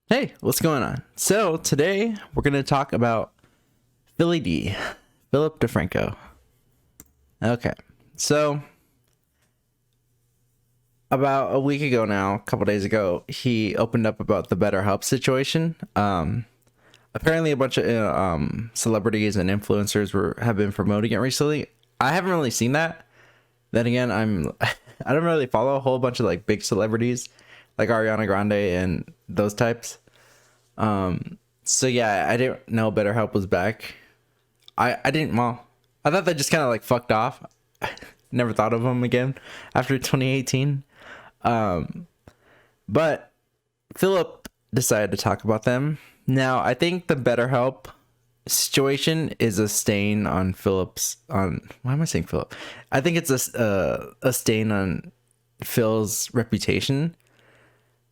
Hey, what's going on? So today we're gonna talk about Philip DeFranco. Okay, so about a week ago now, a couple days ago, he opened up about the BetterHelp situation. Apparently a bunch of celebrities and influencers have been promoting it recently. I haven't really seen that. Then again, I don't really follow a whole bunch of like big celebrities like Ariana Grande and those types. So yeah, I didn't know BetterHelp was back. I didn't, well, I thought they just kind of like fucked off. Never thought of them again after 2018. But Philip decided to talk about them. Now, I think the BetterHelp situation is a stain on why am I saying Philip? I think it's a stain on Phil's reputation,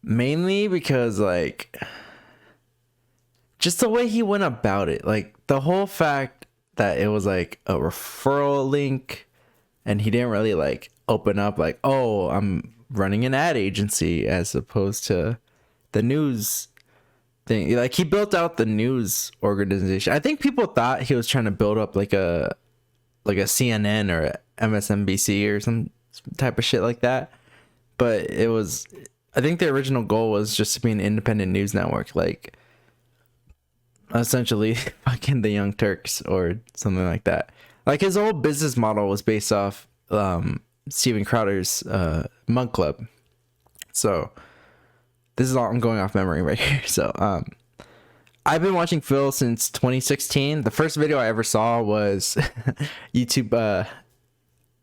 mainly because like just the way he went about it, like the whole fact that it was like a referral link and he didn't really like open up like, oh, I'm running an ad agency, as opposed to the news thing. Like he built out the news organization. I think people thought he was trying to build up like a CNN or a MSNBC or some type of shit like that. But I think the original goal was just to be an independent news network, like essentially fucking the Young Turks or something like that. Like his whole business model was based off Steven Crowder's Monk Club. So this is all, I'm going off memory right here. So I've been watching Phil since 2016. The first video I ever saw was YouTube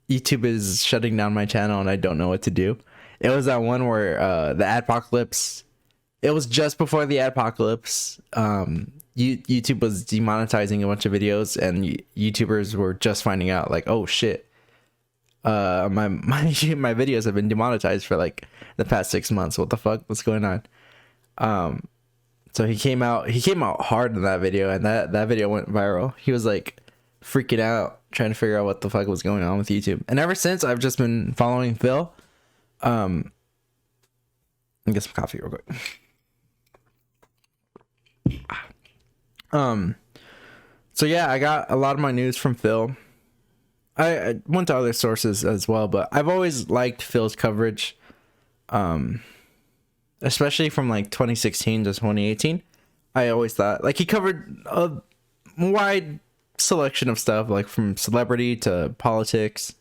is shutting down my channel and I don't know what to do. It was that one where the adpocalypse, it was just before the adpocalypse. YouTube was demonetizing a bunch of videos and YouTubers were just finding out like, oh shit, my videos have been demonetized for like the past 6 months. What the fuck? What's going on? So he came out hard in that video, and that video went viral. He was like freaking out, trying to figure out what the fuck was going on with YouTube. And ever since, I've just been following Phil. Let me get some coffee real quick. So yeah, I got a lot of my news from Phil. I went to other sources as well, but I've always liked Phil's coverage, especially from like 2016 to 2018. I always thought like he covered a wide selection of stuff, like from celebrity to politics,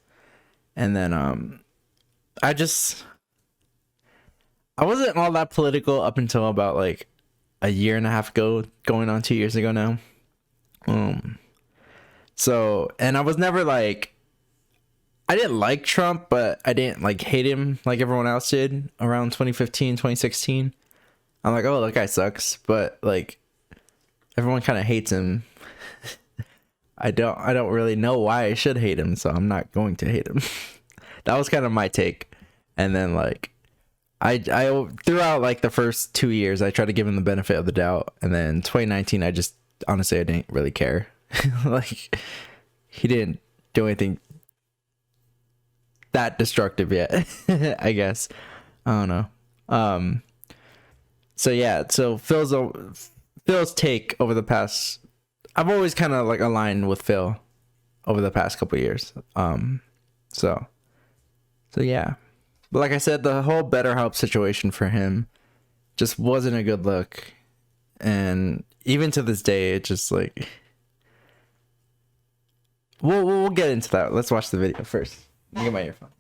and then I wasn't all that political up until about like a year and a half ago, going on 2 years ago now. So, and I was never like, I didn't like Trump, but I didn't like hate him like everyone else did around 2015, 2016. I'm like, oh, that guy sucks. But like everyone kind of hates him. I don't really know why I should hate him, so I'm not going to hate him. That was kind of my take. And then like I throughout like the first 2 years, I tried to give him the benefit of the doubt, and then 2019, I just honestly I didn't really care. Like he didn't do anything that destructive yet. I guess I don't know. So yeah, so Phil's take over the past, I've always kind of like aligned with Phil over the past couple of years. So yeah. But like I said, the whole BetterHelp situation for him just wasn't a good look. And even to this day, it just like, we'll get into that. Let's watch the video first. Let me get my earphone.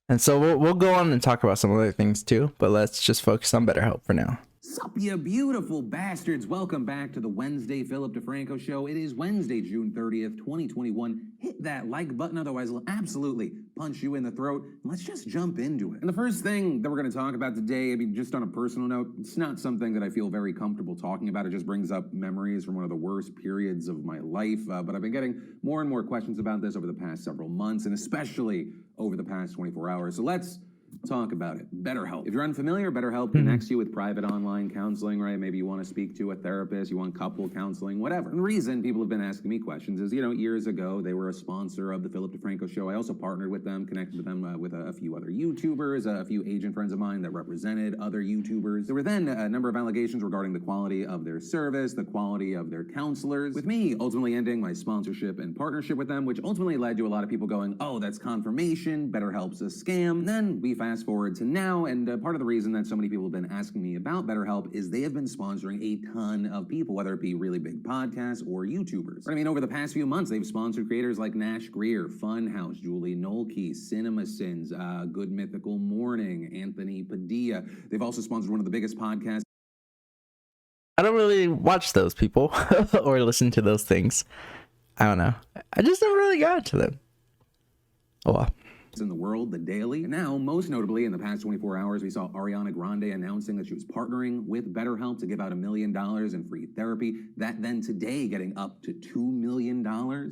And so we'll go on and talk about some other things too, but let's just focus on BetterHelp for now. Sup, you beautiful bastards. Welcome back to the Wednesday Philip DeFranco Show. It is Wednesday, June 30th, 2021. Hit that like button, otherwise I'll absolutely punch you in the throat. Let's just jump into it. And the first thing that we're going to talk about today, I mean, just on a personal note, it's not something that I feel very comfortable talking about. It just brings up memories from one of the worst periods of my life. But I've been getting more and more questions about this over the past several months, and especially over the past 24 hours. So let's Talk about it. BetterHelp. If you're unfamiliar, BetterHelp connects you with private online counseling, right? Maybe you want to speak to a therapist, you want couple counseling, whatever. And the reason people have been asking me questions is, years ago, they were a sponsor of the Philip DeFranco show. I also partnered with them, connected with them with a few other YouTubers, a few agent friends of mine that represented other YouTubers. There were then a number of allegations regarding the quality of their service, the quality of their counselors, with me ultimately ending my sponsorship and partnership with them, which ultimately led to a lot of people going, oh, that's confirmation, BetterHelp's a scam. And then we fast forward to now, and part of the reason that so many people have been asking me about BetterHelp is they have been sponsoring a ton of people, whether it be really big podcasts or YouTubers. I mean, over the past few months, they've sponsored creators like Nash Greer, Funhouse, Julie Nolke, CinemaSins, Good Mythical Morning, Anthony Padilla. They've also sponsored one of the biggest podcasts. I don't really watch those people or listen to those things. I don't know. I just never really got to them. Oh well. In the world, The Daily. And now, most notably, in the past 24 hours, we saw Ariana Grande announcing that she was partnering with BetterHelp to give out $1 million in free therapy. That then today getting up to $2 million.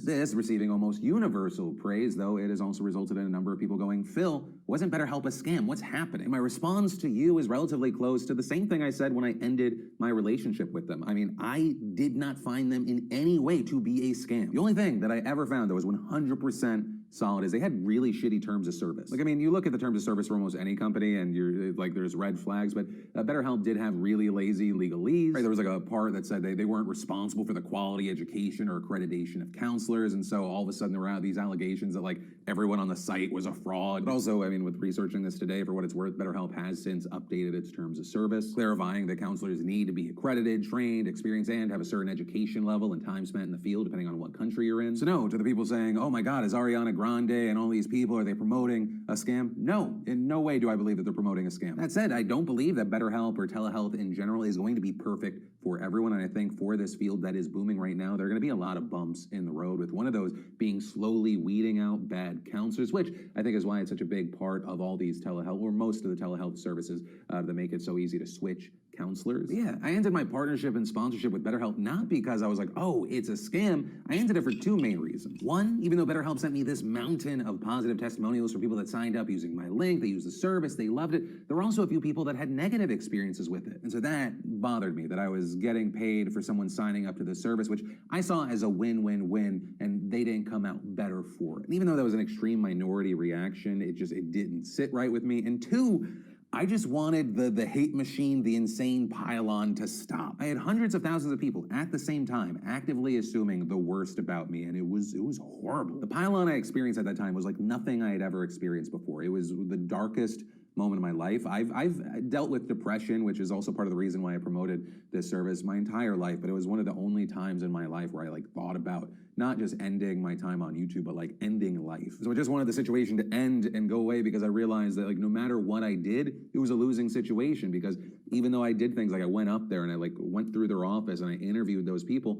This receiving almost universal praise, though it has also resulted in a number of people going, Phil, wasn't BetterHelp a scam? What's happening? My response to you is relatively close to the same thing I said when I ended my relationship with them. I mean, I did not find them in any way to be a scam. The only thing that I ever found that was 100% solid is they had really shitty terms of service. Like, I mean, you look at the terms of service for almost any company and you're like, there's red flags, but BetterHelp did have really lazy legalese. Right? There was like a part that said they weren't responsible for the quality education or accreditation of counselors. And so all of a sudden there were these allegations that like everyone on the site was a fraud. But also, I mean, with researching this today, for what it's worth, BetterHelp has since updated its terms of service, clarifying that counselors need to be accredited, trained, experienced, and have a certain education level and time spent in the field, depending on what country you're in. So no, to the people saying, oh my God, is Ariana Grande and all these people, are they promoting a scam? No, in no way do I believe that they're promoting a scam. That said, I don't believe that BetterHelp or telehealth in general is going to be perfect for everyone, and I think for this field that is booming right now, there are going to be a lot of bumps in the road, with one of those being slowly weeding out bad counselors, which I think is why it's such a big part of all these telehealth, or most of the telehealth services that make it so easy to switch counselors. But yeah, I ended my partnership and sponsorship with BetterHelp not because I was like, oh, it's a scam. I ended it for two main reasons. One, even though BetterHelp sent me this mountain of positive testimonials from people that signed up using my link, they used the service, they loved it, there were also a few people that had negative experiences with it. And so that bothered me, that I was getting paid for someone signing up to the service, which I saw as a win-win-win, and they didn't come out better for it. And even though that was an extreme minority reaction, it didn't sit right with me. And two, I just wanted the hate machine, the insane pile-on to stop. I had hundreds of thousands of people at the same time actively assuming the worst about me, and it was horrible. The pile-on I experienced at that time was like nothing I had ever experienced before. It was the darkest moment of my life. I've dealt with depression, which is also part of the reason why I promoted this service my entire life, but it was one of the only times in my life where I like thought about not just ending my time on YouTube, but like ending life. So I just wanted the situation to end and go away, because I realized that like no matter what I did, it was a losing situation, because even though I did things like I went up there and I like went through their office and I interviewed those people,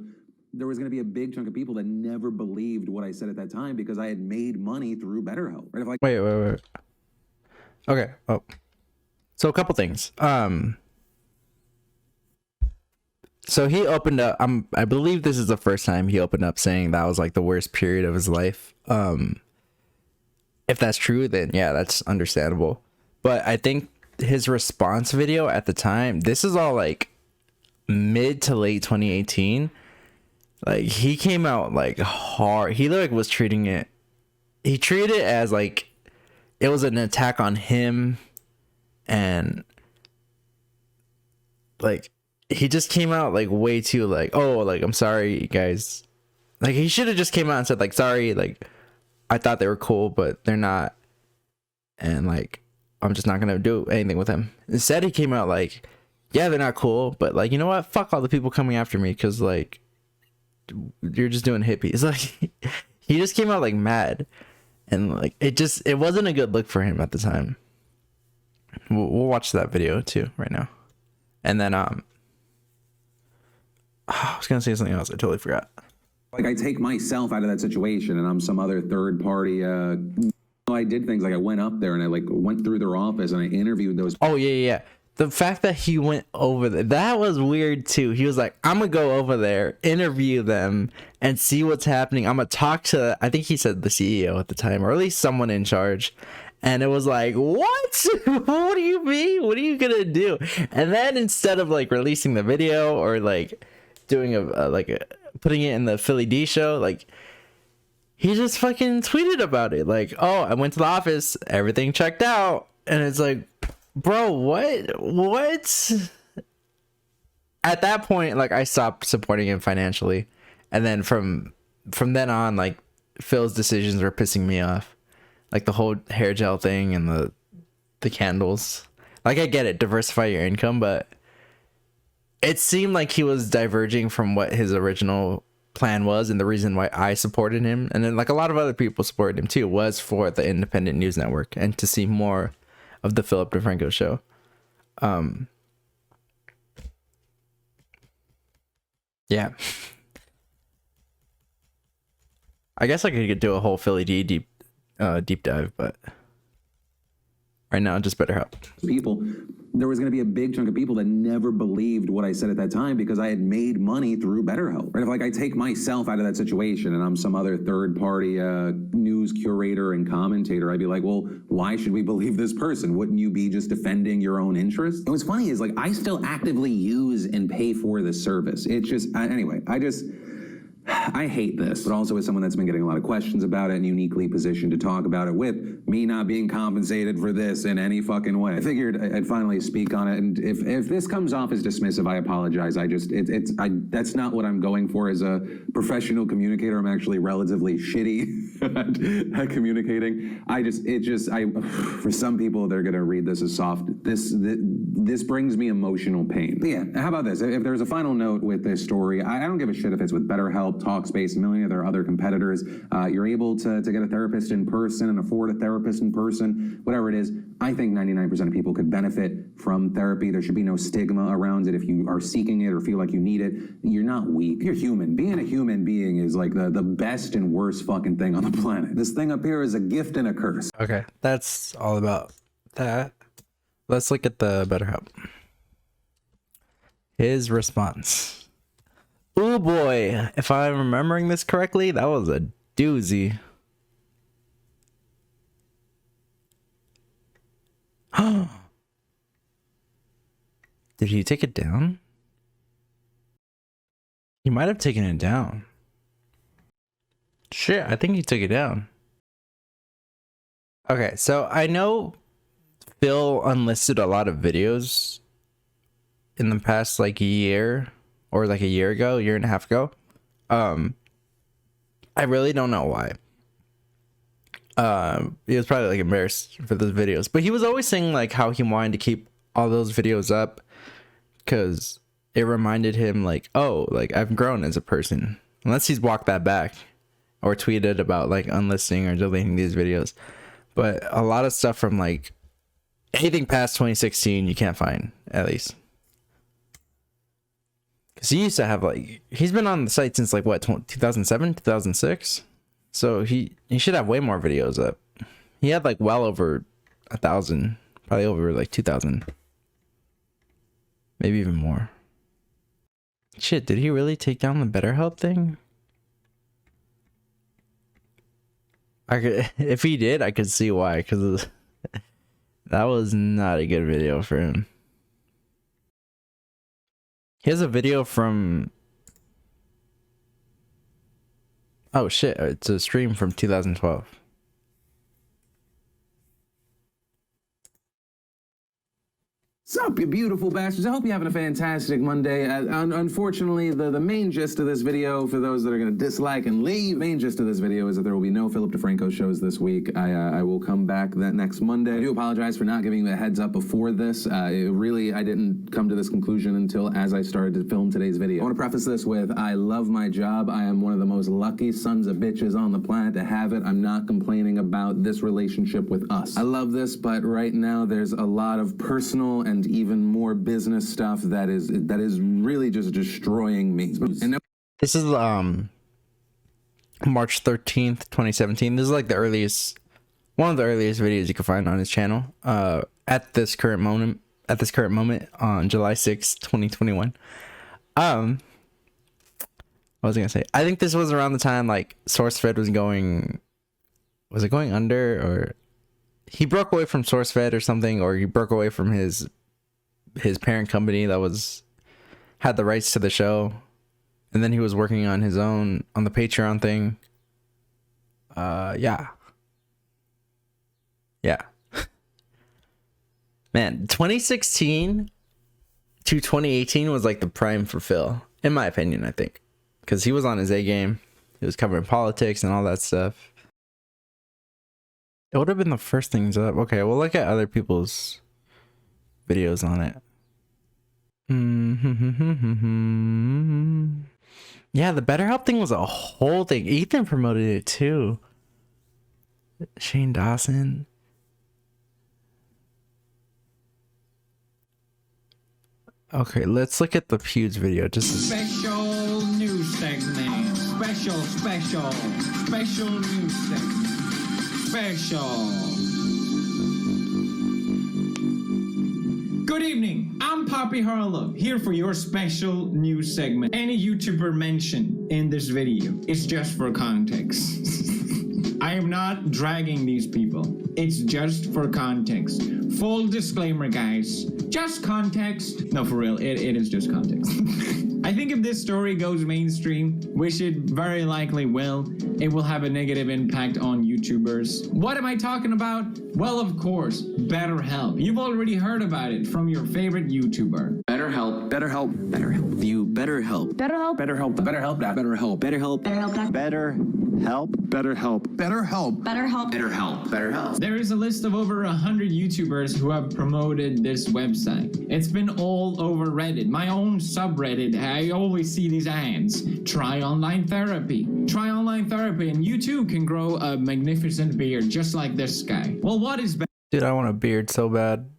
there was going to be a big chunk of people that never believed what I said at that time, because I had made money through BetterHelp. Right? If like, Wait. Okay. Oh, so a couple things. So he opened up. I believe this is the first time he opened up saying that was like the worst period of his life. If that's true, then yeah, that's understandable. But I think his response video at the time, this is all like mid to late 2018. Like he came out like hard. He like was treating it. He treated it as like it was an attack on him, and like he just came out like way too like, oh, like I'm sorry guys. Like he should have just came out and said like, sorry, like I thought they were cool but they're not, and like I'm just not gonna do anything with him. Instead he came out like, yeah, they're not cool, but like, you know what, fuck all the people coming after me because like you're just doing hippies. Like he just came out like mad. And like it wasn't a good look for him at the time. We'll watch that video too right now. And then I was gonna say something else. I totally forgot. Like I take myself out of that situation, and I'm some other third party. I did things like I went up there and I like went through their office and I interviewed those. Oh yeah. The fact that he went over there, that was weird too. He was like, I'm gonna go over there, interview them, and see what's happening. I'm gonna talk to, I think he said the CEO at the time, or at least someone in charge, And it was like, what? What do you mean? What are you gonna do? And then instead of like releasing the video or like doing putting it in the Philly D show, like he just fucking tweeted about it. Like, oh, I went to the office, everything checked out. And it's like, bro, what? At that point, like I stopped supporting him financially. And then from then on, like Phil's decisions were pissing me off. Like the whole hair gel thing and the candles. Like I get it, diversify your income, but it seemed like he was diverging from what his original plan was, and the reason why I supported him, and then like a lot of other people supported him too, was for the independent news network and to see more of the Philip DeFranco show. Yeah. I guess I could do a whole Philly D deep dive, but right now just BetterHelp. People, there was going to be a big chunk of people that never believed what I said at that time because I had made money through BetterHelp. Right? If like I take myself out of that situation and I'm some other third-party news curator and commentator, I'd be like, well, why should we believe this person? Wouldn't you be just defending your own interests? And what's funny is like I still actively use and pay for this service. It's just anyway. I hate this, but also as someone that's been getting a lot of questions about it and uniquely positioned to talk about it with me not being compensated for this in any fucking way. I figured I'd finally speak on it, and if this comes off as dismissive, I apologize. That's not what I'm going for as a professional communicator. I'm actually relatively shitty at communicating. For some people, they're gonna read this as soft. This brings me emotional pain. But yeah, how about this? If there's a final note with this story, I don't give a shit if it's with BetterHelp, Talkspace, a million of their other competitors. You're able to get a therapist in person and afford a therapist in person, whatever it is. I think 99% of people could benefit from therapy. There should be no stigma around it. If you are seeking it or feel like you need it, you're not weak. You're human. Being a human being is like the best and worst fucking thing on the planet. This thing up here is a gift and a curse. Okay, that's all about that. Let's look at the BetterHelp. His response. Oh boy, if I'm remembering this correctly, that was a doozy. Did he take it down? He might have taken it down. Shit, I think he took it down. Okay, so I know Phil unlisted a lot of videos in the past like year, or like a year and a half ago. I really don't know why. He was probably like embarrassed for those videos, but he was always saying like how he wanted to keep all those videos up because it reminded him like, oh, like I've grown as a person. Unless he's walked that back or tweeted about like unlisting or deleting these videos. But a lot of stuff from like anything past 2016 you can't find, at least. Because he used to have like, he's been on the site since like what, 2007, 2006? So he should have way more videos up. He had like well over 1,000, probably over like 2,000. Maybe even more. Shit, did he really take down the BetterHelp thing? If he did, I could see why, because that was not a good video for him. He has a video from... Oh shit, it's a stream from 2012. What's up, you beautiful bastards? I hope you're having a fantastic Monday. Unfortunately, the main gist of this video, for those that are going to dislike and leave, main gist of this video is that there will be no Philip DeFranco shows this week. I will come back that next Monday. I do apologize for not giving you a heads up before this. I didn't come to this conclusion until as I started to film today's video. I want to preface this with, I love my job. I am one of the most lucky sons of bitches on the planet to have it. I'm not complaining about this relationship with us. I love this, but right now there's a lot of personal and even more business stuff that is really just destroying me. And this is March 13th, 2017. This is like one of the earliest videos you can find on his channel. At this current moment on July 6th, 2021. What was I gonna say? I think this was around the time like SourceFed was going under, or he broke away from SourceFed or something, or he broke away from his parent company that had the rights to the show, and then he was working on his own on the Patreon thing. Yeah. Man, 2016 to 2018 was like the prime for Phil, in my opinion, I think. Because he was on his A game. He was covering politics and all that stuff. It would have been the first things up. Okay, we'll look at other people's videos on it. Yeah, the BetterHelp thing was a whole thing. Ethan promoted it too. Shane Dawson. Okay, let's look at the Pewds video. Just special news segment. Special news segment. Good evening. I'm Poppy Harlow, here for your special news segment. Any YouTuber mentioned in this video is just for context. I am not dragging these people. It's just for context. Full disclaimer, guys. Just context. No, for real, it is just context. I think if this story goes mainstream, which it very likely will, it will have a negative impact on YouTubers. What am I talking about? Well, of course, BetterHelp. You've already heard about it from your favorite YouTuber. BetterHelp. View BetterHelp. BetterHelp. BetterHelp. There is a list of over 100 YouTubers who have promoted this website. It's been all over Reddit. My own subreddit, I always see these ads. Try online therapy, and you too can grow a magnificent beard just like this guy. Well, what is dude, I want a beard so bad.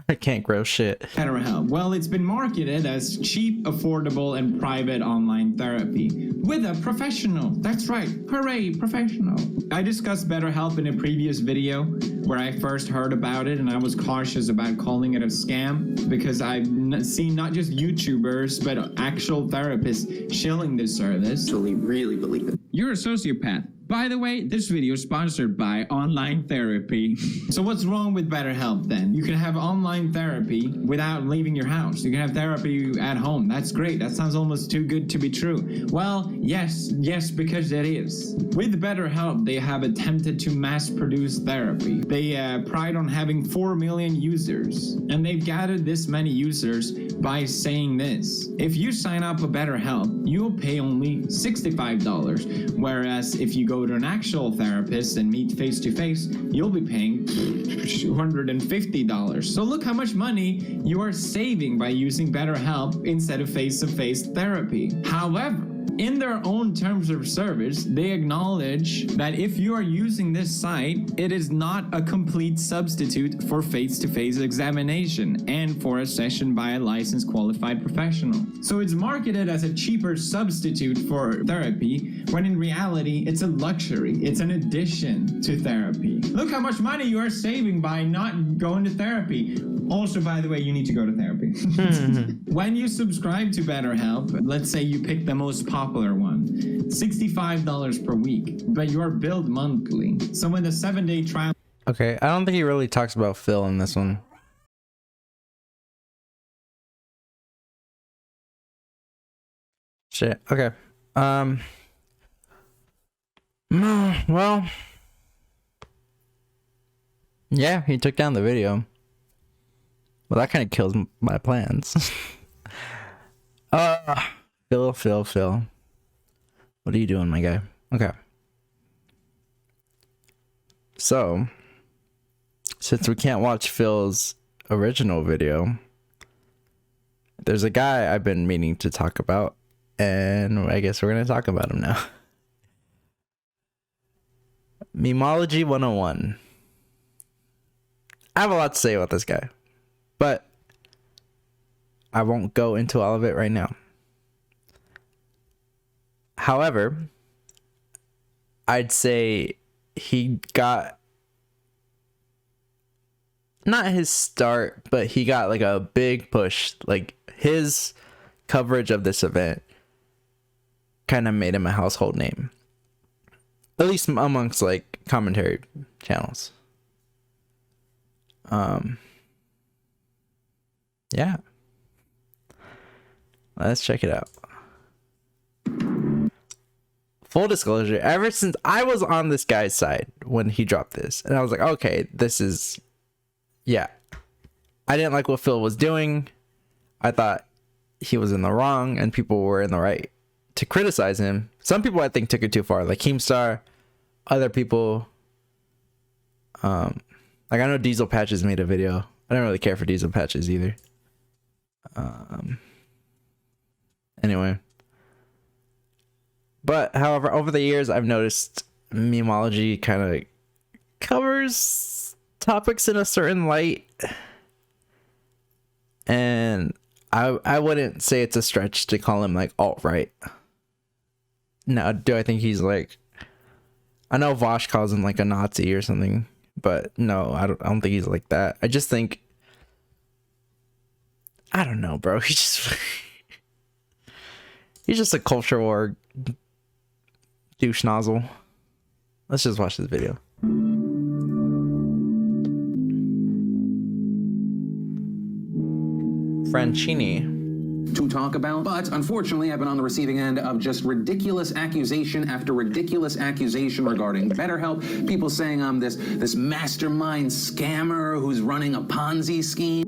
I can't grow shit. BetterHelp? Well, it's been marketed as cheap, affordable, and private online therapy with a professional. That's right. Hooray, professional. I discussed BetterHelp in a previous video where I first heard about it, and I was cautious about calling it a scam because I've seen not just YouTubers, but actual therapists shilling this service. Actually, really believe it. You're a sociopath. By the way, this video is sponsored by online therapy. So what's wrong with BetterHelp then? You can have online therapy without leaving your house. You can have therapy at home. That's great. That sounds almost too good to be true. Well, yes, because it is. With BetterHelp, they have attempted to mass produce therapy. They pride on having 4 million users. And they've gathered this many users by saying this. If you sign up for BetterHelp, you'll pay only $65. Whereas if you go to an actual therapist and meet face to face, you'll be paying $250. So look how much money you are saving by using BetterHelp instead of face-to-face therapy. However, in their own terms of service, they acknowledge that if you are using this site, it is not a complete substitute for face-to-face examination and for a session by a licensed qualified professional. So it's marketed as a cheaper substitute for therapy, when in reality, it's a luxury. It's an addition to therapy. Look how much money you are saving by not going to therapy. Also, by the way, you need to go to therapy. When you subscribe to BetterHelp, let's say you pick the most popular one, $65 per week, but you are billed monthly. So when the 7-day trial... Okay, I don't think he really talks about Phil in this one. Shit, okay. Well... yeah, he took down the video. Well, that kind of kills my plans. Phil. What are you doing, my guy? Okay. So, since we can't watch Phil's original video, there's a guy I've been meaning to talk about, and I guess we're going to talk about him now. Memeology101. I have a lot to say about this guy, but I won't go into all of it right now. However, I'd say he got not his start, but he got like a big push. Like his coverage of this event kind of made him a household name, at least amongst like commentary channels. Yeah. Let's check it out. Full disclosure, ever since I was on this guy's side when he dropped this, and I was like, okay, this is, yeah. I didn't like what Phil was doing. I thought he was in the wrong and people were in the right to criticize him. Some people I think took it too far, like Keemstar. Other people, like I know Diesel Patches made a video. I don't really care for Diesel Patches either. Anyway. But, however, over the years, I've noticed Memeology kind of covers topics in a certain light. And I wouldn't say it's a stretch to call him, like, alt-right. Now, do I think he's, like... I know Vosh calls him, like, a Nazi or something. But, no, I don't think he's like that. I just think... I don't know, bro. He's just a culture war... douche nozzle. Let's just watch this video. Franchini. To talk about, but unfortunately I've been on the receiving end of just ridiculous accusation after ridiculous accusation regarding BetterHelp. People saying I'm this mastermind scammer who's running a Ponzi scheme.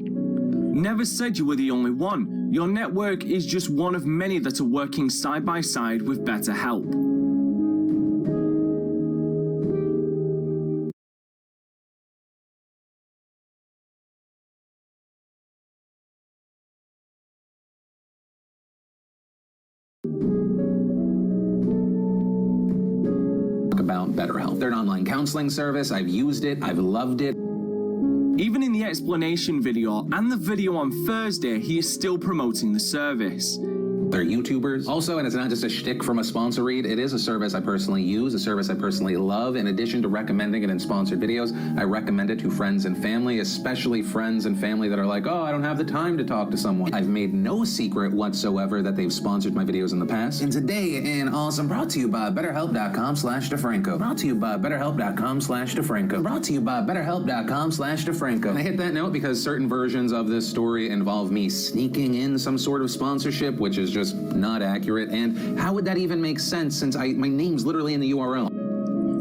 Never said you were the only one. Your network is just one of many that are working side by side with BetterHelp. About BetterHelp. They're an online counseling service. I've used it. I've loved it. Even in the explanation video and the video on Thursday, he is still promoting the service. They're YouTubers. Also, and it's not just a shtick from a sponsor read, it is a service I personally use, a service I personally love. In addition to recommending it in sponsored videos, I recommend it to friends and family, especially friends and family that are like, oh, I don't have the time to talk to someone. I've made no secret whatsoever that they've sponsored my videos in the past. And today in Awesome, brought to you by BetterHelp.com/DeFranco. Brought to you by BetterHelp.com/DeFranco. Brought to you by BetterHelp.com/DeFranco. And I hit that note because certain versions of this story involve me sneaking in some sort of sponsorship, which is just not accurate. And how would that even make sense since my name's literally in the URL?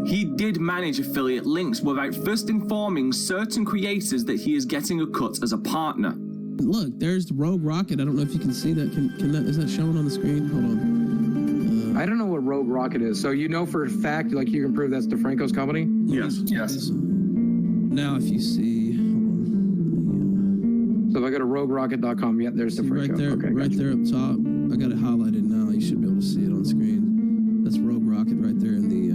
He did manage affiliate links without first informing certain creators that he is getting a cut as a partner. Look, there's Rogue Rocket. I don't know if you can see that. Can that, is that showing on the screen? Hold on. I don't know what Rogue Rocket is. So you know for a fact, like you can prove that's DeFranco's company? Yes. Now if you see, So if I go to roguerocket.com, yeah, there's DeFranco. right there, Okay, right gotcha. there up top. I got it highlighted now. You should be able to see it on screen. That's Rogue Rocket right there in the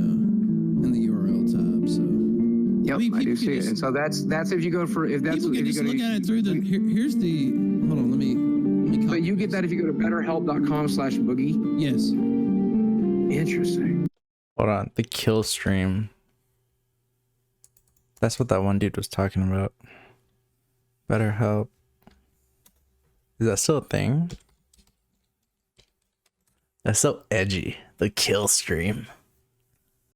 URL tab. So Yep, I do see it. And so that's if you go for if that's people if can you just go look to at it through the. Here's the. Hold on, let me. But you get that if you go to betterhelp.com/boogie. Yes. Interesting. Hold on. The kill stream. That's what that one dude was talking about. BetterHelp. Is that still a thing? That's so edgy. The kill stream.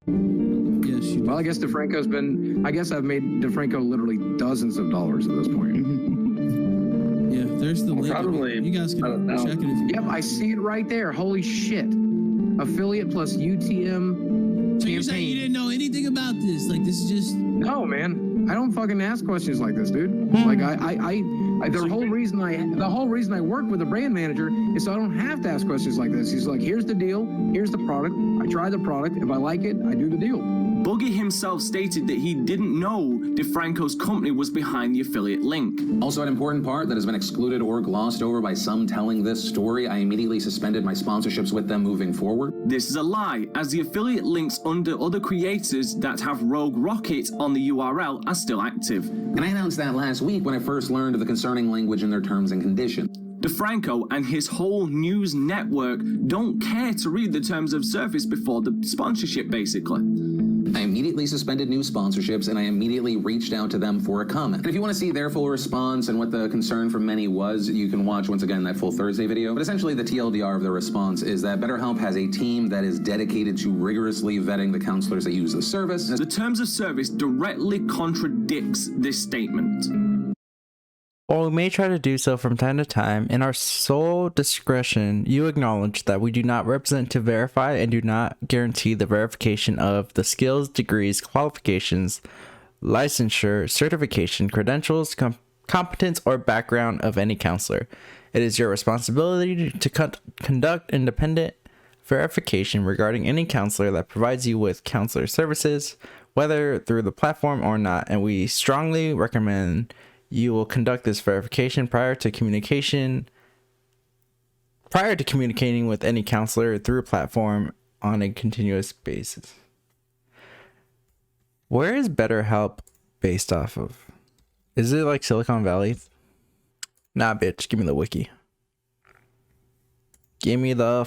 Yes, you do. Well, I guess DeFranco's been. I guess I've made DeFranco literally dozens of dollars at this point. Yeah, there's the link. Probably. You guys can check it if you. Yep, I see it right there. Holy shit! Affiliate plus UTM. So you're saying you didn't know anything about this? Like this is just. No, man. I don't fucking ask questions like this, dude. Like the whole reason I work with a brand manager is so I don't have to ask questions like this. He's like, here's the deal, here's the product. I try the product. If I like it, I do the deal. Boogie himself stated that he didn't know DeFranco's company was behind the affiliate link. Also, an important part that has been excluded or glossed over by some telling this story, I immediately suspended my sponsorships with them moving forward. This is a lie, as the affiliate links under other creators that have Rogue Rocket on the URL are still active. And I announced that last week when I first learned of the concerning language in their terms and conditions. DeFranco and his whole news network don't care to read the terms of service before the sponsorship, basically. I immediately suspended new sponsorships, and I immediately reached out to them for a comment. And if you want to see their full response and what the concern from many was, you can watch, once again, that full Thursday video. But essentially, the TLDR of the response is that BetterHelp has a team that is dedicated to rigorously vetting the counselors that use the service. The terms of service directly contradicts this statement. While we may try to do so from time to time, in our sole discretion, you acknowledge that we do not represent to verify and do not guarantee the verification of the skills, degrees, qualifications, licensure, certification, credentials, competence, or background of any counselor. It is your responsibility to conduct independent verification regarding any counselor that provides you with counselor services, whether through the platform or not, and we strongly recommend you will conduct this verification prior to communicating with any counselor through a platform on a continuous basis. Where is BetterHelp based off of? Is it like Silicon Valley? Nah, bitch. Give me the wiki. Give me the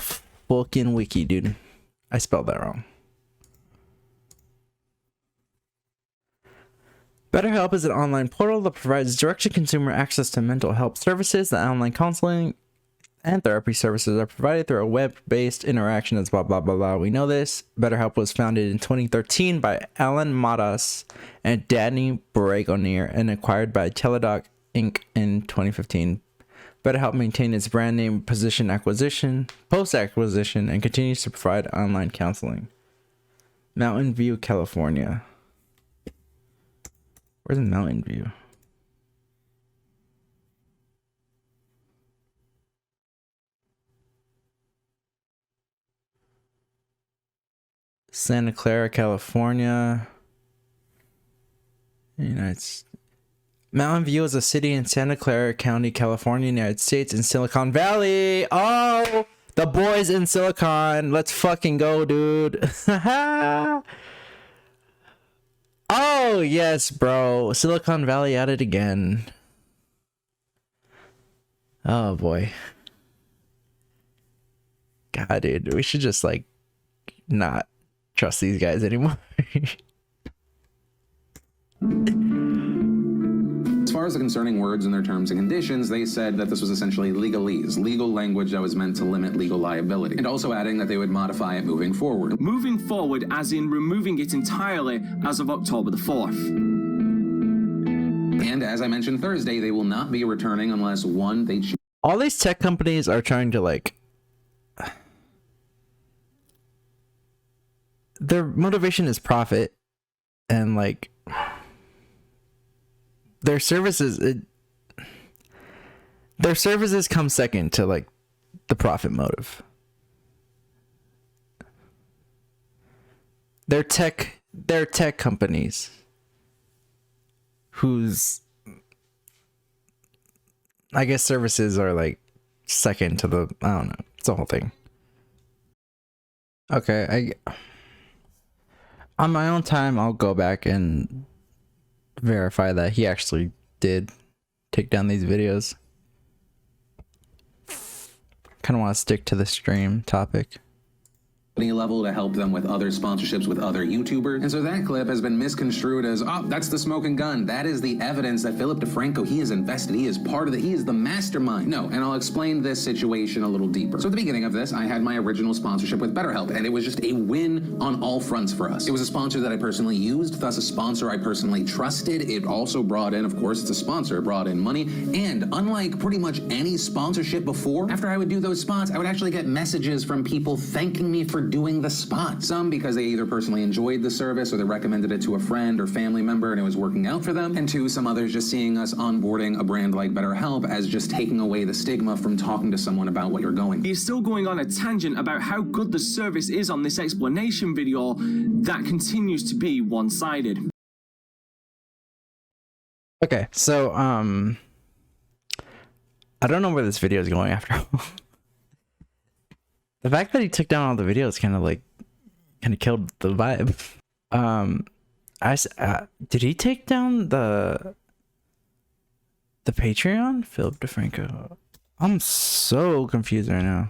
fucking wiki, dude. I spelled that wrong. BetterHelp is an online portal that provides direct-to-consumer access to mental health services. The online counseling and therapy services are provided through a web-based interaction. That's blah, blah, blah, blah. We know this. BetterHelp was founded in 2013 by Alan Matas and Danny Bragonier and acquired by Teladoc Inc. in 2015. BetterHelp maintained its brand name post-acquisition, and continues to provide online counseling. Mountain View, California. Where's Mountain View? Santa Clara, California. United States. Mountain View is a city in Santa Clara County, California, United States, in Silicon Valley. Oh, the boys in Silicon. Let's fucking go, dude. Oh, yes, bro. Silicon Valley at it again. Oh, boy. God, dude. We should just, like, not trust these guys anymore. As far as the concerning words in their terms and conditions, they said that this was essentially legalese, legal language that was meant to limit legal liability, and also adding that they would modify it moving forward. Moving forward, as in removing it entirely as of October the 4th. And as I mentioned Thursday, they will not be returning unless, one, they choose. All these tech companies are trying to, like, their motivation is profit, and, like, their services come second to, like, the profit motive. They're tech companies whose, I guess, services are, like, second to the, I don't know, it's the whole thing. Okay, on my own time, I'll go back and verify that he actually did take down these videos. Kind of want to stick to the stream topic. Level to help them with other sponsorships with other YouTubers. And so that clip has been misconstrued as, oh, that's the smoking gun. That is the evidence that Philip DeFranco, he is invested. He is part of it. He is the mastermind. No, and I'll explain this situation a little deeper. So at the beginning of this, I had my original sponsorship with BetterHelp, and it was just a win on all fronts for us. It was a sponsor that I personally used, thus a sponsor I personally trusted. It also brought in, of course, it's a sponsor, it brought in money. And unlike pretty much any sponsorship before, after I would do those spots, I would actually get messages from people thanking me for doing the spot. Some because they either personally enjoyed the service or they recommended it to a friend or family member and it was working out for them. And two, some others just seeing us onboarding a brand like BetterHelp as just taking away the stigma from talking to someone about what you're going. He's still going on a tangent about how good the service is on this explanation video that continues to be one-sided. Okay, so I don't know where this video is going after all. The fact that he took down all the videos kind of killed the vibe. Did he take down the Patreon? Philip DeFranco. I'm so confused right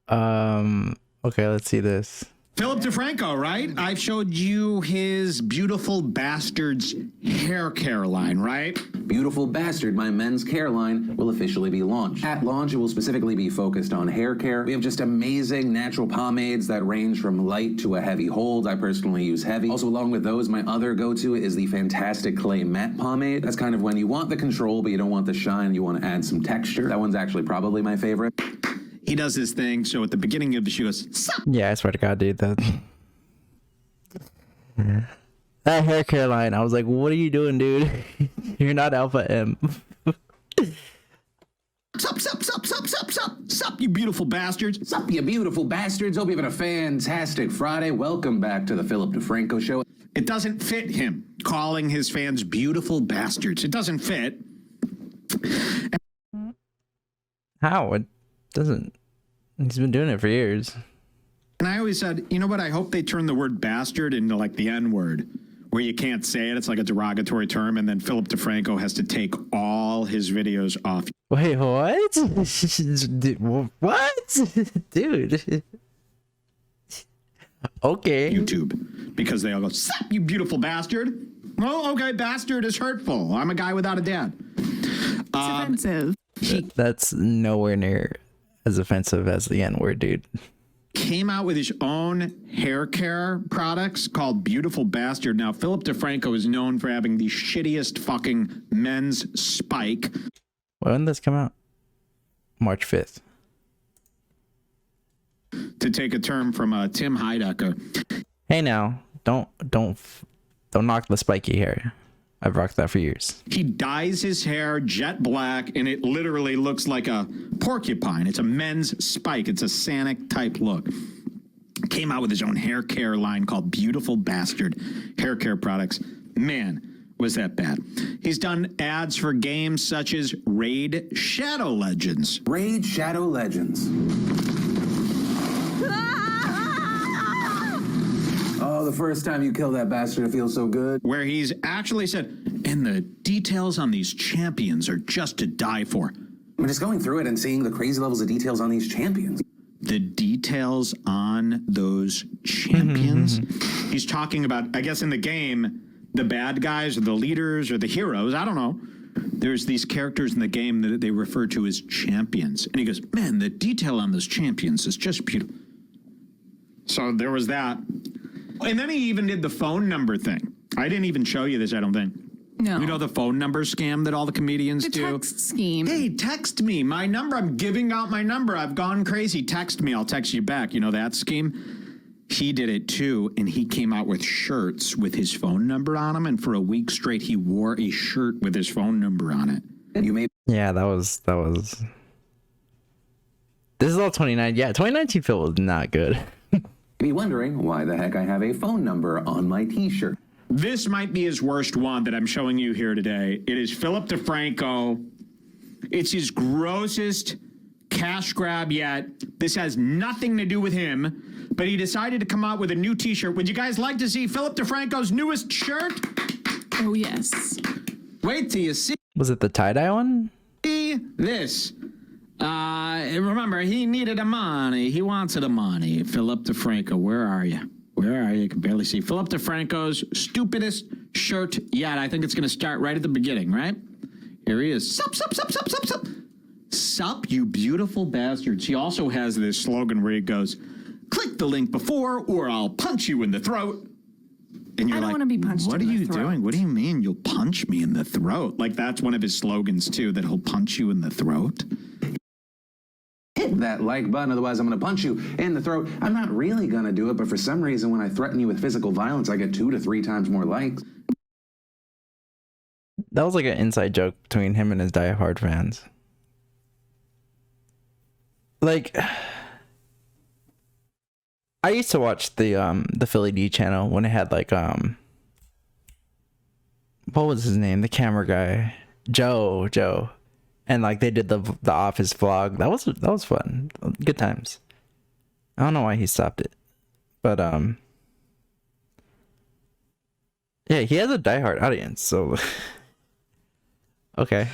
now. Okay, let's see this. Philip DeFranco, right? I've showed you his Beautiful Bastards hair care line, right? Beautiful Bastard, my men's care line, will officially be launched. At launch, it will specifically be focused on hair care. We have just amazing natural pomades that range from light to a heavy hold. I personally use heavy. Also, along with those, my other go-to is the Fantastic Clay Matte Pomade. That's kind of when you want the control, but you don't want the shine. You want to add some texture. That one's actually probably my favorite. He does this thing, so at the beginning of the show, he goes, "Sup?" Yeah, I swear to God, dude. That hair care line, I was like, what are you doing, dude? You're not Alpha M. Sup, sup, sup, sup, sup, sup, sup, you beautiful bastards. Sup, you beautiful bastards. Hope you're having a fantastic Friday. Welcome back to the Philip DeFranco Show. It doesn't fit him calling his fans beautiful bastards. It doesn't fit. How? It doesn't. He's been doing it for years. And I always said, you know what? I hope they turn the word bastard into like the N word, where you can't say it. It's like a derogatory term. And then Philip DeFranco has to take all his videos off. Wait, what? What? Dude. Okay. YouTube, because they all go, "Sup, you beautiful bastard." Oh, okay, bastard is hurtful. I'm a guy without a dad. It's offensive. That's nowhere near as offensive as the N-word, dude. Came out with his own hair care products called Beautiful Bastard. Now, Philip DeFranco is known for having the shittiest fucking men's spike. When did this come out? March 5th. To take a term from Tim Heidecker. Hey now, don't knock the spiky hair. I've rocked that for years. He dyes his hair jet black, and it literally looks like a porcupine. It's a men's spike. It's a Sanic type look. Came out with his own hair care line called Beautiful Bastard hair care products. Man, was that bad. He's done ads for games such as Raid Shadow Legends. Raid Shadow Legends. Oh, the first time you kill that bastard, it feels so good. Where he's actually said, and the details on these champions are just to die for. I'm just going through it and seeing the crazy levels of details on these champions. The details on those champions? He's talking about, I guess in the game, the bad guys or the leaders or the heroes, I don't know. There's these characters in the game that they refer to as champions. And he goes, man, the detail on those champions is just beautiful. So there was that. And then he even did the phone number thing. I didn't even show you this, I don't think. No. You know the phone number scam that all the comedians do? The text scheme. Hey, text me. My number. I'm giving out my number. I've gone crazy. Text me. I'll text you back. You know that scheme? He did it too, and he came out with shirts with his phone number on them, and for a week straight, he wore a shirt with his phone number on it. You may Yeah, that was. This is all 2019. Yeah, 2019 Phil was not good. be wondering why the heck I have a phone number on my t-shirt. This might be his worst one that I'm showing you here today. It is Philip DeFranco. It's his grossest cash grab yet. This has nothing to do with him, but he decided to come out with a new t-shirt. Would you guys like to see Philip DeFranco's newest shirt? Oh, yes. Wait till you see Was it the tie-dye one? this. Remember, he needed the money. He wanted the money. Philip DeFranco, where are you? Where are you? You can barely see. Philip DeFranco's stupidest shirt yet. I think it's going to start right at the beginning, right? Here he is. Sup, sup, sup, sup, sup, sup. Sup, you beautiful bastards. He also has this slogan where he goes, click the link before or I'll punch you in the throat. And you're I don't like, want to be punched what in are the you throat. doing? What do you mean you'll punch me in the throat? Like, that's one of his slogans, too, that he'll punch you in the throat. Hit that like button, otherwise I'm going to punch you in the throat. I'm not really going to do it, but for some reason when I threaten you with physical violence, I get 2 to 3 times more likes. That was like an inside joke between him and his diehard fans. Like, I used to watch the Philly D channel when it had like what was his name? The camera guy, Joe, and like they did the Office vlog. That was fun, good times. I don't know why he stopped it, but yeah, he has a diehard audience, so okay.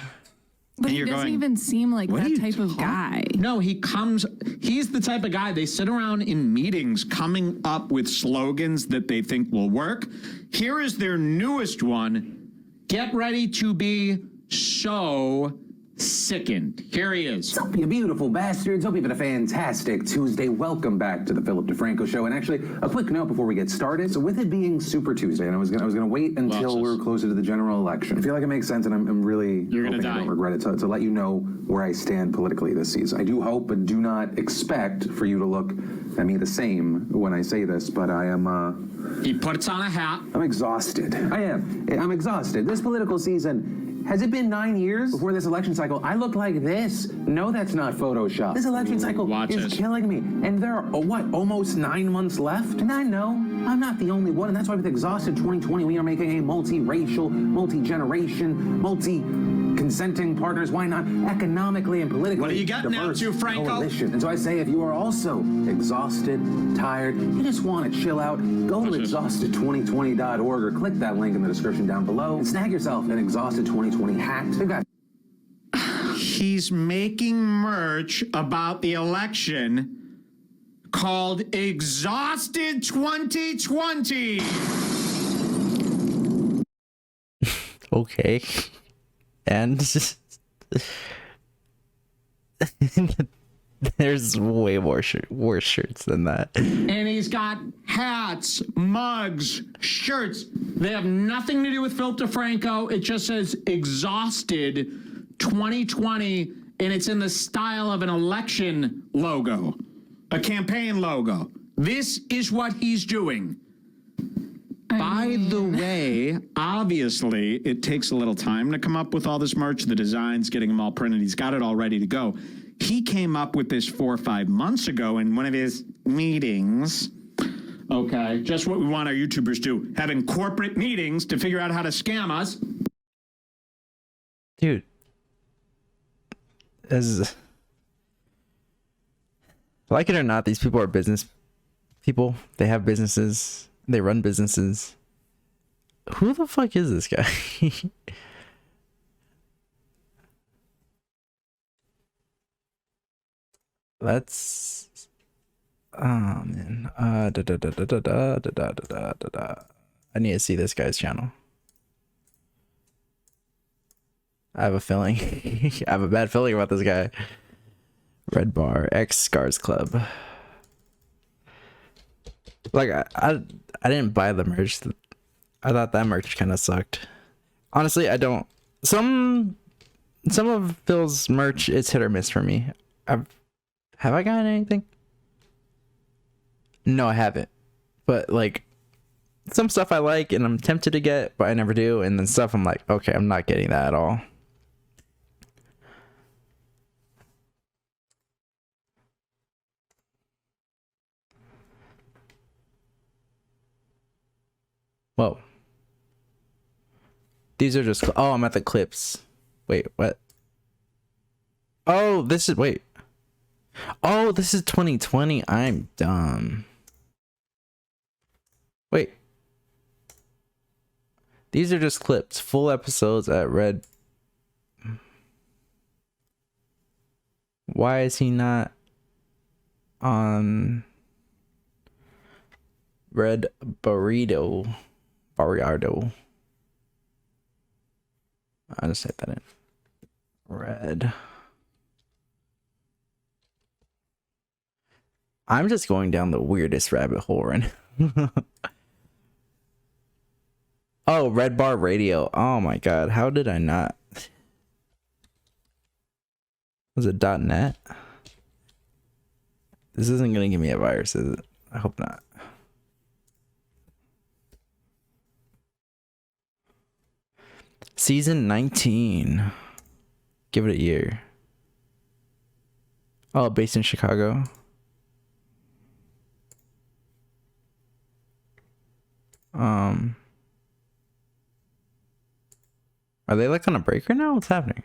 But And he you're doesn't going, even seem like "What are that you type of guy. No, he's the type of guy, they sit around in meetings coming up with slogans that they think will work. Here is their newest one. Get ready to be so sickened. Here he is. What's up, you beautiful bastards? Hope you've had a fantastic Tuesday. Welcome back to the Philip DeFranco Show. And actually, a quick note before we get started. So with it being Super Tuesday, and I was gonna wait until we were closer to the general election. I feel like it makes sense, and I'm really hoping I don't regret it to let you know where I stand politically this season. I do hope and do not expect for you to look at me the same when I say this, but I am. He puts on a hat. I'm exhausted. I am. I'm exhausted. This political season. Has it been 9 years before this election cycle? I look like this. No, that's not Photoshop. This election cycle is killing me. And there are, almost 9 months left? And I know I'm not the only one. And that's why with Exhausted 2020, we are making a multi-racial, multi-generation, multi-consenting partners. Why not economically and politically What are you getting diverse at, Franco? coalition. And so I say, if you are also exhausted, tired, you just want to chill out, go to exhausted2020.org or click that link in the description down below and snag yourself an Exhausted 2020 hat. They've got He's making merch about the election called Exhausted 2020. Okay. And there's way more worse shirts than that. And he's got hats, mugs, shirts. They have nothing to do with Philip DeFranco. It just says Exhausted 2020, and it's in the style of an election logo, a campaign logo. This is what he's doing. By the way, obviously, it takes a little time to come up with all this merch, the designs, getting them all printed. He's got it all ready to go. He came up with this 4 or 5 months ago in one of his meetings. Okay, just what we want our YouTubers to, having corporate meetings to figure out how to scam us. Dude. As like it or not, these people are business people. They have businesses. They run businesses. Who the fuck is this guy? Let's. Oh man. I need to see this guy's channel. I have a feeling. I have a bad feeling about this guy. REDBAR X SCARSCLUB. Like I didn't buy the merch. I thought that merch kind of sucked. Honestly, I don't. Some of Phil's merch is hit or miss for me. Have I gotten anything? No, I haven't. But like some stuff I like and I'm tempted to get, but I never do. And then stuff I'm like, okay, I'm not getting that at all. Whoa. These are just... Oh, I'm at the clips. Wait, what? Oh, this is... Wait. Oh, this is 2020. I'm dumb. Wait. These are just clips. Full episodes at Red... Why is he not on Red Burrito? Barriardo. I'll just type that in. Red. I'm just going down the weirdest rabbit hole right now. Oh, REDBAR Radio. Oh my god, how did I not? Was it .net? This isn't gonna give me a virus, is it? I hope not. Season 19. Give it a year. Oh, based in Chicago. Are they like on a break right now? What's happening?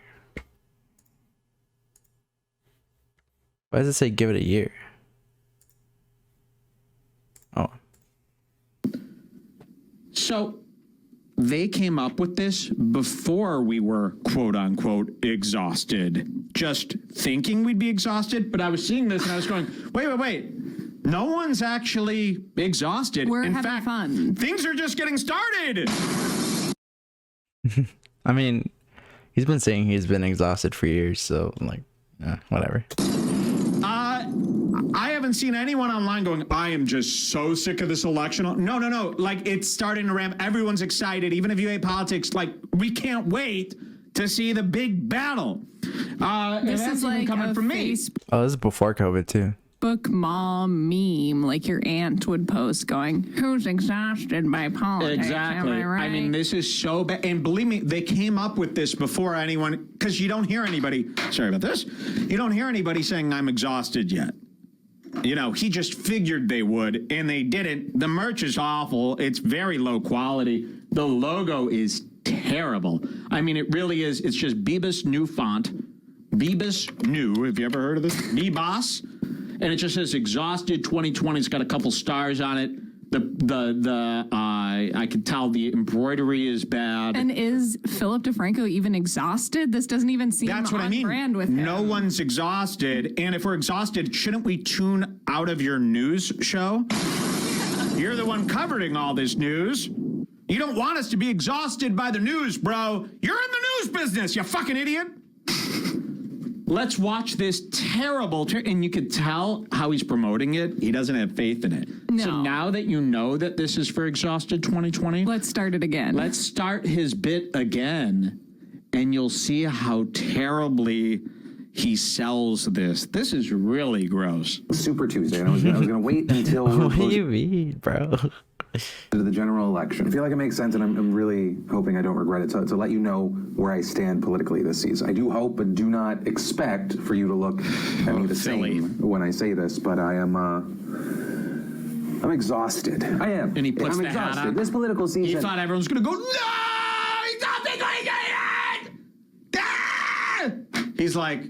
Why does it say give it a year? Oh. So they came up with this before we were quote unquote exhausted, just thinking we'd be exhausted. But I was seeing this and I was going, wait. No one's actually exhausted. We're In having fact, fun. things are just getting started. I mean, he's been saying he's been exhausted for years, so I'm like, whatever. I haven't seen anyone online going, I am just so sick of this election. No. Like, it's starting to ramp. Everyone's excited. Even if you hate politics, like, we can't wait to see the big battle. This is like coming a from me. Oh, this is before COVID too. Facebook mom meme, like your aunt would post going, who's exhausted by politics? Exactly. Am I right? I mean, this is so bad. And believe me, they came up with this before anyone, because you don't hear anybody, sorry about this, you don't hear anybody saying I'm exhausted yet. You know, he just figured they would, and they didn't. The merch is awful. It's very low quality. The logo is terrible. I mean, it really is. It's just Bebas new font. Bebas new. Have you ever heard of this? Bebas. And it just says exhausted 2020. It's got a couple stars on it. I can tell the embroidery is bad. And is Philip DeFranco even exhausted? This doesn't even seem That's what on I mean. brand with him. No one's exhausted. And if we're exhausted, shouldn't we tune out of your news show? You're the one covering all this news. You don't want us to be exhausted by the news, bro. You're in the news business, you fucking idiot. Let's watch this terrible, and you could tell how he's promoting it. He doesn't have faith in it. No. So now that you know that this is for Exhausted 2020, Let's start it again. let's start his bit again, and you'll see how terribly he sells this. This is really gross. Super Tuesday, and I was going to wait until we're What do you mean, bro? to the general election. I feel like it makes sense, and I'm really hoping I don't regret it, to let you know where I stand politically this season. I do hope and do not expect for you to look at me the silly. same when I say this, but I'm exhausted. I am. And he puts I'm the hat exhausted. on. This political He season. thought everyone was going to go, no, he's not going to get it! Ah! He's like,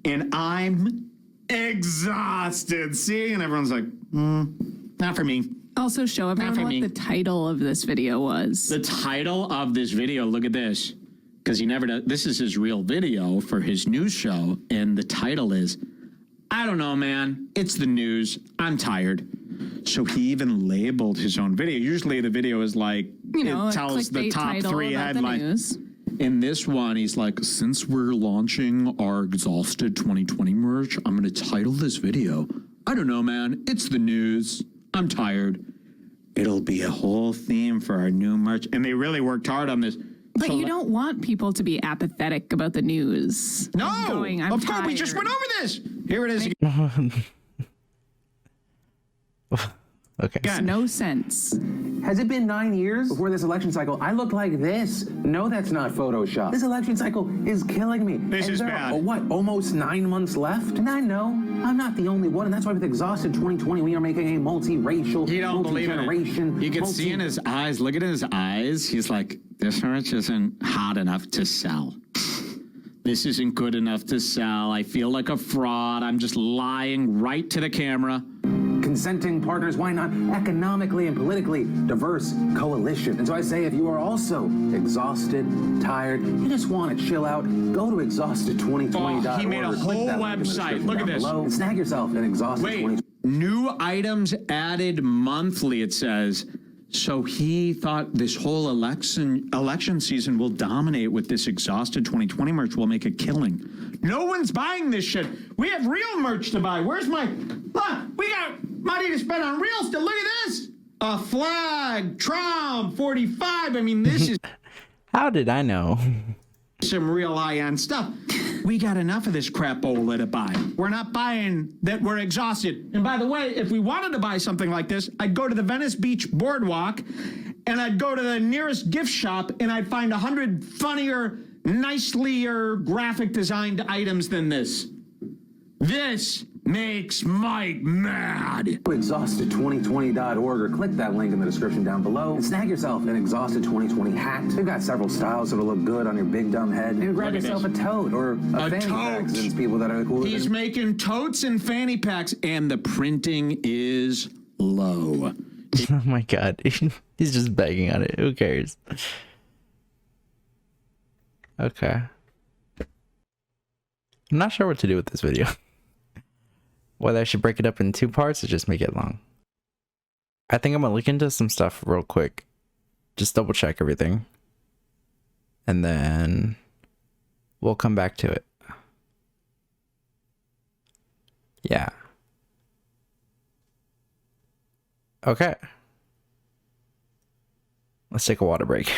and I'm exhausted. See? And everyone's like, not for me. Also show everyone for what me. the title of this video was. The title of this video, look at this, because he never does. This is his real video for his news show, and the title is, I don't know, man. It's the news. I'm tired. So he even labeled his own video. Usually the video is like, You know, it tells a the clickbait top title three about the headlines. news. In this one, he's like, since we're launching our Exhausted 2020 merch, I'm going to title this video, I don't know, man. It's the news. I'm tired. It'll be a whole theme for our new merch. And they really worked hard on this. But So you don't want people to be apathetic about the news. No, Going, I'm of course, we just tired. went over this. Here it is Okay. again. No sense. Has it been 9 years before this election cycle? I look like this. No, that's not Photoshop. This election cycle is killing me. This And is there bad. Are, what, almost 9 months left? And I know I'm not the only one, and that's why with Exhausted 2020, we are making a multiracial, You don't believe in it. multi-generation. You can see in his eyes, look at his eyes. He's like, this merch isn't hot enough to sell. This isn't good enough to sell. I feel like a fraud. I'm just lying right to the camera. Consenting partners, why not economically and politically diverse coalition? And so I say, if you are also exhausted, tired, you just want to chill out, go to exhausted2020.org. Oh, he made a Click whole that link in the website. description Look at down this. below and snag yourself an Exhausted Wait, 2020. new items added monthly, it says. So he thought this whole election season will dominate with this Exhausted 2020 merch. We'll make a killing. No one's buying this shit. We have real merch to buy. Where's my... Look, we got money to spend on real stuff. Look at this. A flag, Trump, 45. I mean, this is How did I know? some real high-end stuff. We got enough of this crapola to buy. We're not buying that we're exhausted. And by the way, if we wanted to buy something like this, I'd go to the Venice Beach Boardwalk and I'd go to the nearest gift shop and I'd find 100 funnier, nicelier graphic designed items than this. This makes Mike mad. Exhausted2020.org or click that link in the description down below and snag yourself an Exhausted 2020 hat. They've got several styles that'll look good on your big dumb head. And grab Look at yourself this. a tote or a fanny pack tote. since people that are cooler He's than making totes and fanny packs and the printing is low. Oh my god. He's just begging on it. Who cares? Okay. I'm not sure what to do with this video. Whether I should break it up in 2 parts or just make it long. I think I'm gonna look into some stuff real quick. Just double check everything. And then we'll come back to it. Yeah. Okay. Let's take a water break.